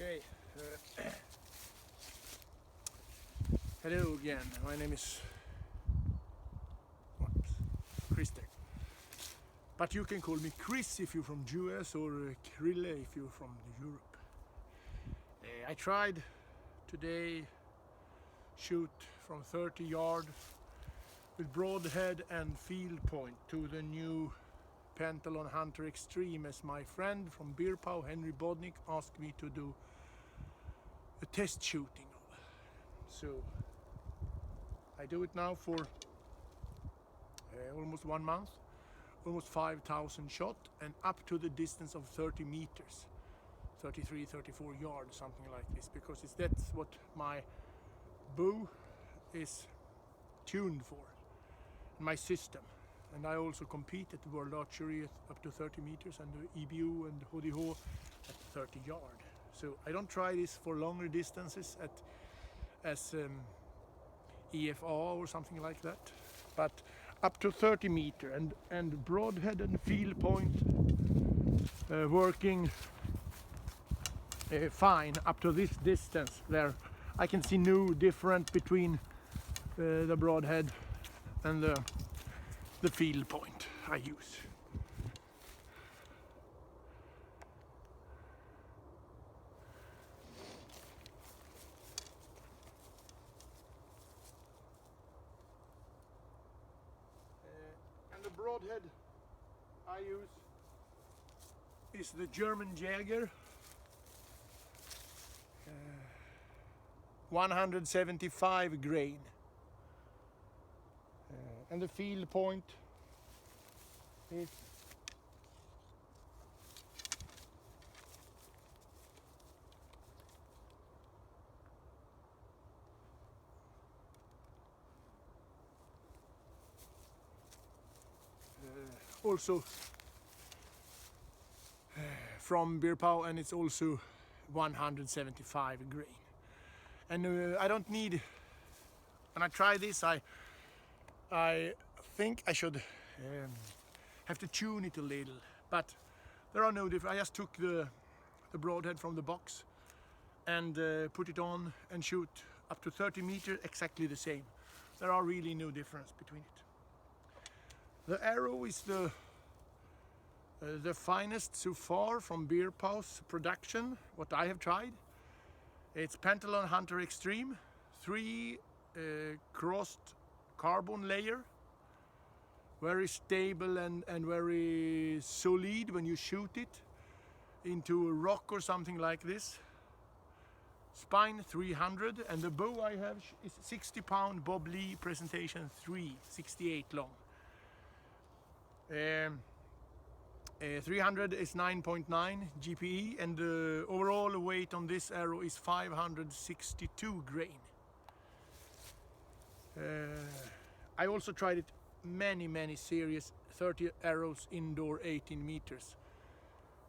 Okay, hello again. My name is Christer, but you can call me Chris if you're from US or Krille if you're from Europe. I tried today shoot from 30 yards with broadhead and field point to the new Pentalon Hunter Extreme, as my friend from Birpau, Henry Bodnik, asked me to do a test shooting of. So I do it now for almost 1 month, almost 5,000 shot, and up to the distance of 30 meters, 33, 34 yards, something like this, because that's what my bow is tuned for, my system. And I also compete at the World Archery up to 30 meters and the EBU and HDH at 30 yards. So I don't try this for longer distances as EFA or something like that, but up to 30 meter and broadhead and field point working fine up to this distance. There I can see no difference between the broadhead and the field point I use. And the broadhead I use is the German Jaeger 175 grain. And the field point is also from Birpau, and it's also 175 grain. And I don't need, when I try this, I think I should have to tune it a little, but there are no difference. I just took the broadhead from the box and put it on and shoot up to 30 meters exactly the same. There are really no difference between it. The arrow is the finest so far from Birpau's production, what I have tried. It's Pentalon Hunter Extreme, 3 crossed carbon layer, very stable and very solid when you shoot it into a rock or something like this. Spine 300, and the bow I have is 60 pound Bob Lee Presentation 3, 68 long. 300 is 9.9 GPE, and the overall weight on this arrow is 562 grain. I also tried it many series 30 arrows indoor 18 meters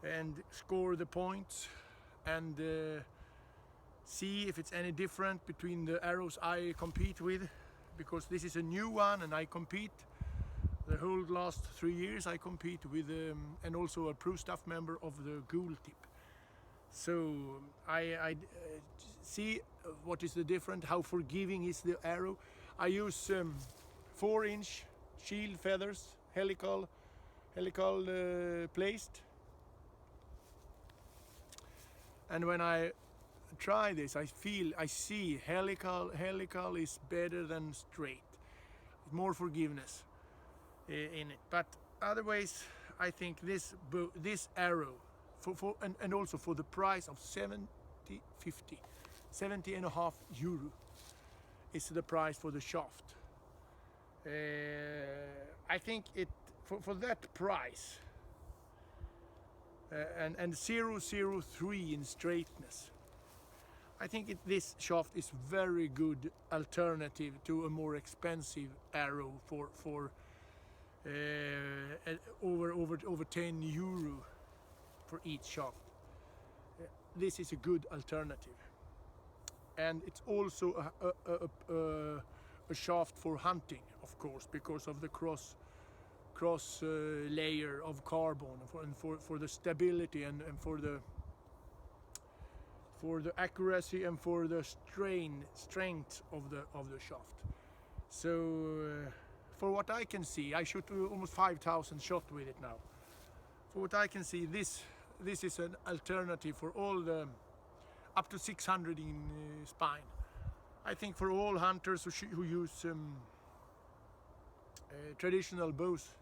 and score the points and see if it's any different between the arrows I compete with, because this is a new one and I compete the whole last 3 years. I compete with and also a pro staff member of the Ghoul Tip. So I see what is the difference, how forgiving is the arrow. I use 4-inch shield feathers, helical placed. And when I try this, I see helical is better than straight. More forgiveness in it. But otherwise, I think this arrow and also for the price of 70 and a half euro is the price for the shaft. I think it for that price and 003 in straightness, I think this shaft is very good alternative to a more expensive arrow for over 10 euro for each shaft. This is a good alternative, and it's also a shaft for hunting, of course, because of the cross layer of carbon and for the stability and for the for the accuracy and for the strength of the shaft. So for what I can see, I shoot almost 5,000 shots with it now. For what I can see, this is an alternative for all the up to 600 in spine. I think for all hunters who use traditional bows,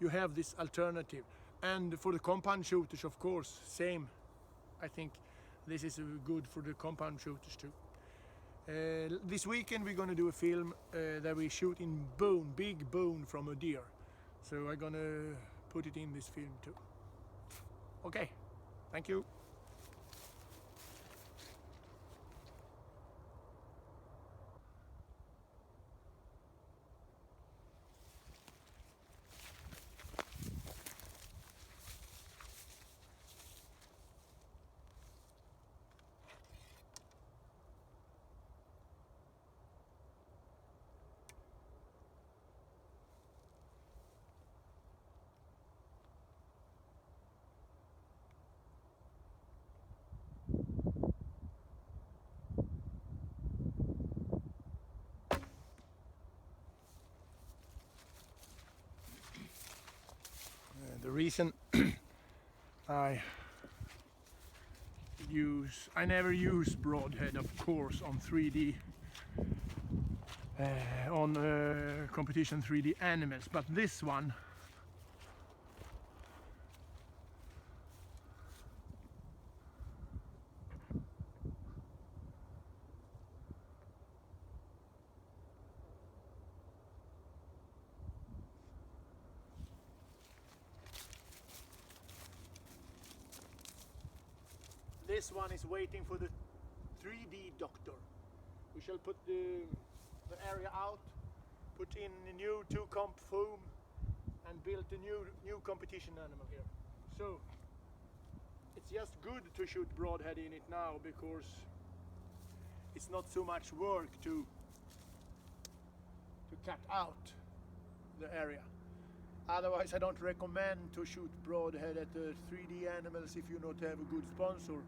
you have this alternative. And for the compound shooters, of course, same. I think this is good for the compound shooters too. This weekend we're gonna do a film that we shoot in bone, big bone from a deer. So I'm gonna put it in this film too. Okay, thank you. The reason I never use broadhead, of course, on 3D on competition 3D animals, but this one is waiting for the 3D doctor. We shall put the area out, put in a new 2-comp foam and build a new competition animal here. So it's just good to shoot broadhead in it now, because it's not so much work to cut out the area. Otherwise, I don't recommend to shoot broadhead at the 3D animals if you not have a good sponsor,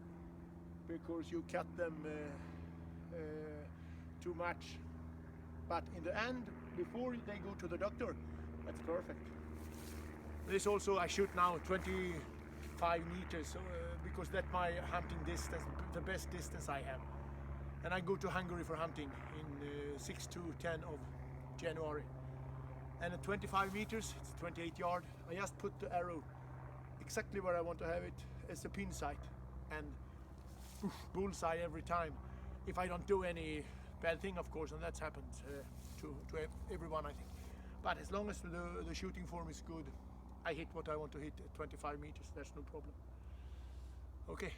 because you cut them too much. But in the end, before they go to the doctor, that's perfect. This also, I shoot now 25 meters because that's my hunting distance, the best distance I have. And I go to Hungary for hunting in 6 to 10 of January. And at 25 meters, it's 28 yards. I just put the arrow exactly where I want to have it as a pin sight, and poof, bullseye every time. If I don't do any bad thing, of course, and that's happened to everyone, I think. But as long as the shooting form is good, I hit what I want to hit at 25 meters. There's no problem. Okay.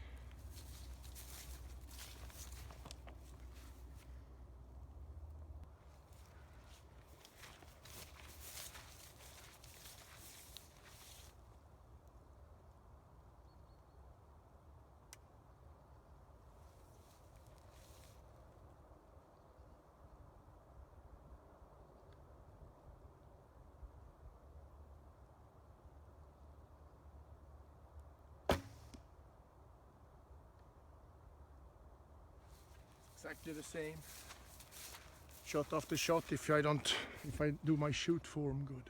Exactly the same, shot after shot, if I do my shoot form good.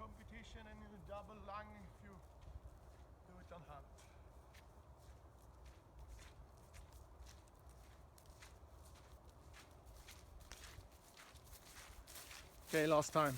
competition and in a double lung if you do it on hunt. Okay, last time.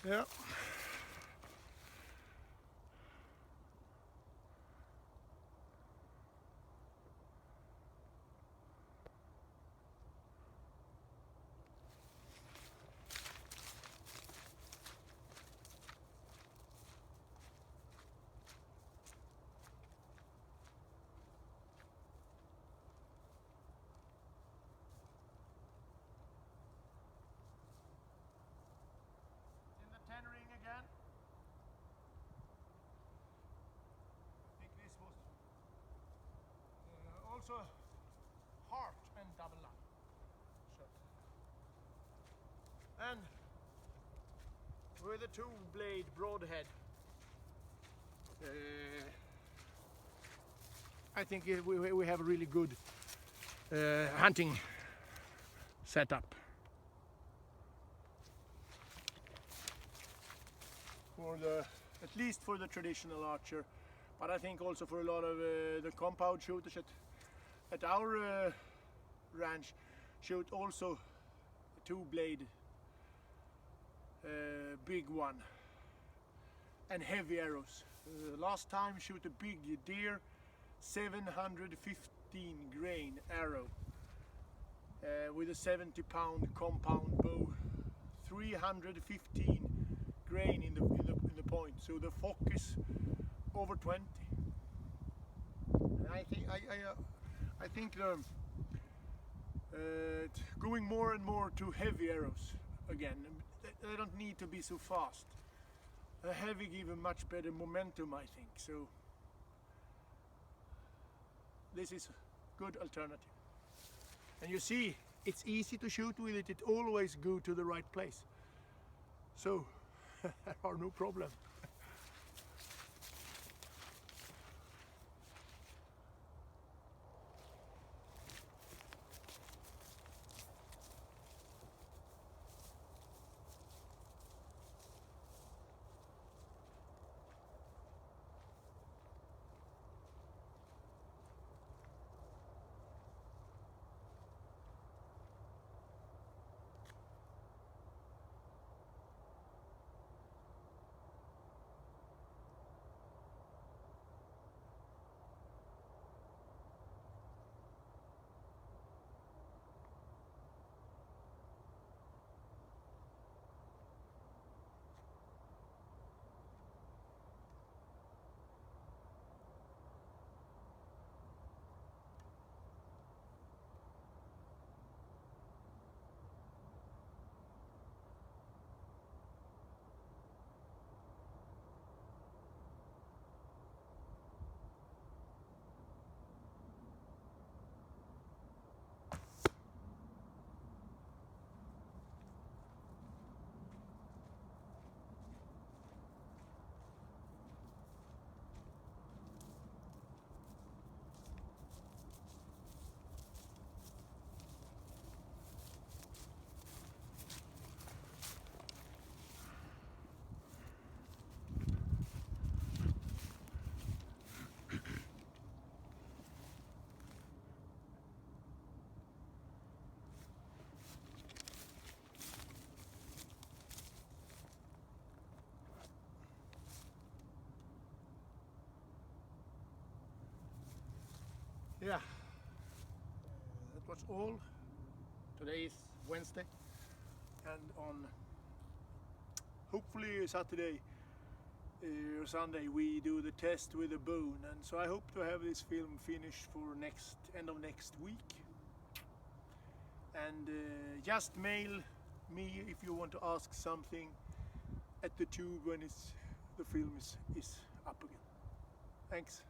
Yeah. In the 10 ring again. I think this was also heart and double lung shot. And with a 2-blade broadhead, I think we have a really good hunting setup. For the, at least for the traditional archer, but I think also for a lot of the compound shooters at our ranch shoot also a 2-blade big one and heavy arrows. Last time shoot a big deer 715 grain arrow with a 70-pound compound bow, 315 grain in the point, so the focus over 20. And I think going more and more to heavy arrows again. They don't need to be so fast. A heavy give a much better momentum, I think. So this is a good alternative. And you see, it's easy to shoot with it. It always go to the right place. So there are no problem. Yeah, that was all. Today is Wednesday, and on hopefully Saturday or Sunday we do the test with the bone, and so I hope to have this film finished for end of next week. and just mail me if you want to ask something at the tube when the film is up again. Thanks.